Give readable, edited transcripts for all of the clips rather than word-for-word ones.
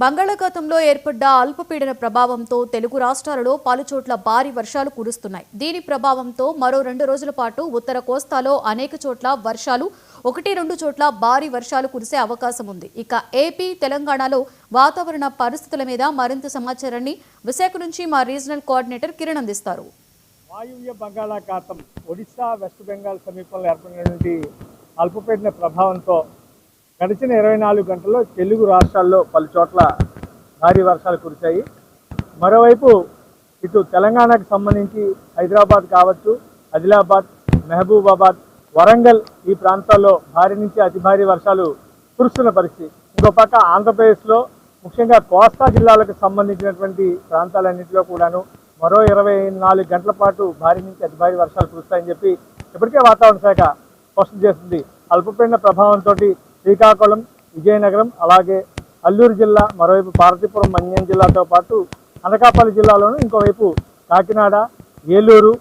బంగాళాఖాతంలో ఏర్పడ్డ అల్పపీడన ప్రభావంతో తెలుగు రాష్ట్రాలలో పలుచోట్ల భారీ వర్షాలు కురుస్తున్నాయి. దీని ప్రభావంతో మరో 2 రోజుల పాటు ఉత్తర కోస్తాలో అనేక చోట్ల వర్షాలు, 1-2 చోట్ల భారీ వర్షాలు కురిసే అవకాశం ఉంది. ఇక ఏపీ, తెలంగాణలో వాతావరణ పరిస్థితుల మీద మరింత సమాచారాన్ని విశాఖ నుంచి మా రీజనల్ కోఆర్డినేటర్ కిరణ్ అందిస్తారు. వాయువ్య బంగాళాఖాతం ఒడిశా, వెస్ట్ బెంగాల్ సమీపంలో ఏర్పడినటువంటి అల్పపీడన ప్రభావంతో గడిచిన 24 గంటల్లో తెలుగు రాష్ట్రాల్లో పలు చోట్ల భారీ వర్షాలు కురిశాయి. మరోవైపు ఇటు తెలంగాణకు సంబంధించి హైదరాబాద్ కావచ్చు, ఆదిలాబాద్, మహబూబాబాద్, వరంగల్ ఈ ప్రాంతాల్లో భారీ నుంచి అతి భారీ వర్షాలు కురుస్తున్న పరిస్థితి. ఇంకో పక్క ఆంధ్రప్రదేశ్లో ముఖ్యంగా కోస్తా జిల్లాలకు సంబంధించినటువంటి ప్రాంతాలన్నింటిలో కూడాను మరో 24 గంటల పాటు భారీ నుంచి అతి భారీ వర్షాలు కురుస్తాయని చెప్పి ఇప్పటికే వాతావరణ శాఖ స్పష్టం చేస్తుంది. అల్పపీడన ప్రభావంతో శ్రీకాకుళం, విజయనగరం, అలాగే అల్లూరు జిల్లా, మరోవైపు పార్వతీపురం, మన్యం జిల్లాతో పాటు అనకాపల్లి జిల్లాలోను, ఇంకోవైపు కాకినాడ, ఏలూరు,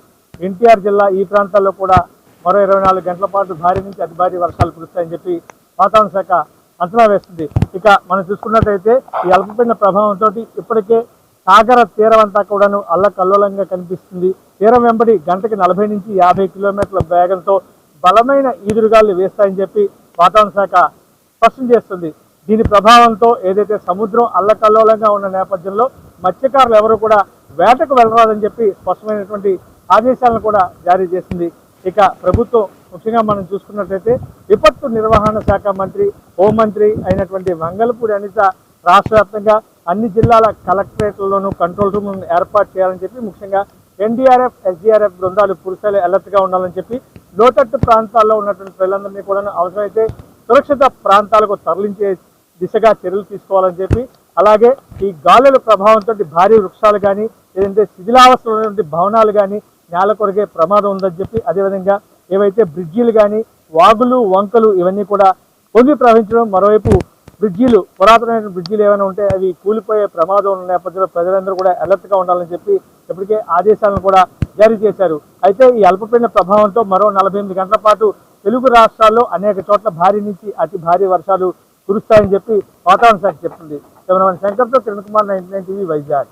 ఎన్టీఆర్ జిల్లా ఈ ప్రాంతాల్లో కూడా మరో 24 గంటల పాటు భారీ నుంచి అతి భారీ వర్షాలు కురుస్తాయని చెప్పి వాతావరణ శాఖ అంచనా వేస్తుంది. ఇక మనం చూసుకున్నట్టయితే ఈ అల్పపీడన ప్రభావంతో ఇప్పటికే సాగర తీరం అంతా కూడాను అల్లకల్లోలంగా కనిపిస్తుంది. తీరం వెంబడి గంటకి 40 నుంచి 50 కిలోమీటర్ల వేగంతో బలమైన ఈదురుగాలు వేస్తాయని చెప్పి వాతావరణ శాఖ స్పష్టం చేస్తుంది. దీని ప్రభావంతో ఏదైతే సముద్రం అల్లకల్లోలంగా ఉన్న నేపథ్యంలో మత్స్యకారులు ఎవరు కూడా వేటకు వెళ్ళరాదని చెప్పి స్పష్టమైనటువంటి ఆదేశాలను కూడా జారీ చేసింది. ఇక ప్రభుత్వం ముఖ్యంగా మనం చూసుకున్నట్లయితే విపత్తు నిర్వహణ శాఖ మంత్రి, హోంమంత్రి అయినటువంటి మంగళపూడి అనిత రాష్ట్ర వ్యాప్తంగా అన్ని జిల్లాల కలెక్టరేట్లలోనూ కంట్రోల్ రూమ్లను ఏర్పాటు చేయాలని చెప్పి, ముఖ్యంగా ఎన్డీఆర్ఎఫ్, ఎస్డీఆర్ఎఫ్ బృందాలు పూర్తిస్థాయిలో అలర్ట్గా ఉండాలని చెప్పి, లోతట్టు ప్రాంతాల్లో ఉన్నటువంటి ప్రజలందరినీ కూడా అవసరమైతే సురక్షిత ప్రాంతాలకు తరలించే దిశగా చర్యలు తీసుకోవాలని చెప్పి, అలాగే ఈ గాలుల ప్రభావంతో భారీ వృక్షాలు కానీ లేదంటే శిథిలావస్థలో ఉన్నటువంటి భవనాలు కానీ నేల కొరిగే ప్రమాదం ఉందని చెప్పి, అదేవిధంగా ఏవైతే బ్రిడ్జీలు కానీ వాగులు, వంకలు ఇవన్నీ కూడా పొంగి ప్రవహించడం, మరోవైపు బ్రిడ్జీలు, పురాతనమైన బ్రిడ్జీలు ఏమైనా ఉంటే అవి కూలిపోయే ప్రమాదం ఉన్న నేపథ్యంలో ప్రజలందరూ కూడా అలర్ట్గా ఉండాలని చెప్పి ఇప్పటికే ఆదేశాలను కూడా జారీ చేశారు. అయితే ఈ అల్పపీడన ప్రభావంతో మరో 48 గంటల పాటు తెలుగు రాష్ట్రాల్లో అనేక చోట్ల భారీ నుంచి అతి భారీ వర్షాలు కురుస్తాయని చెప్పి వాతావరణ శాఖ చెప్తుంది. కెమెరామెన్ శంకర్తో కిరణ్ కుమార్, 99 టీవీ, వైజాగ్.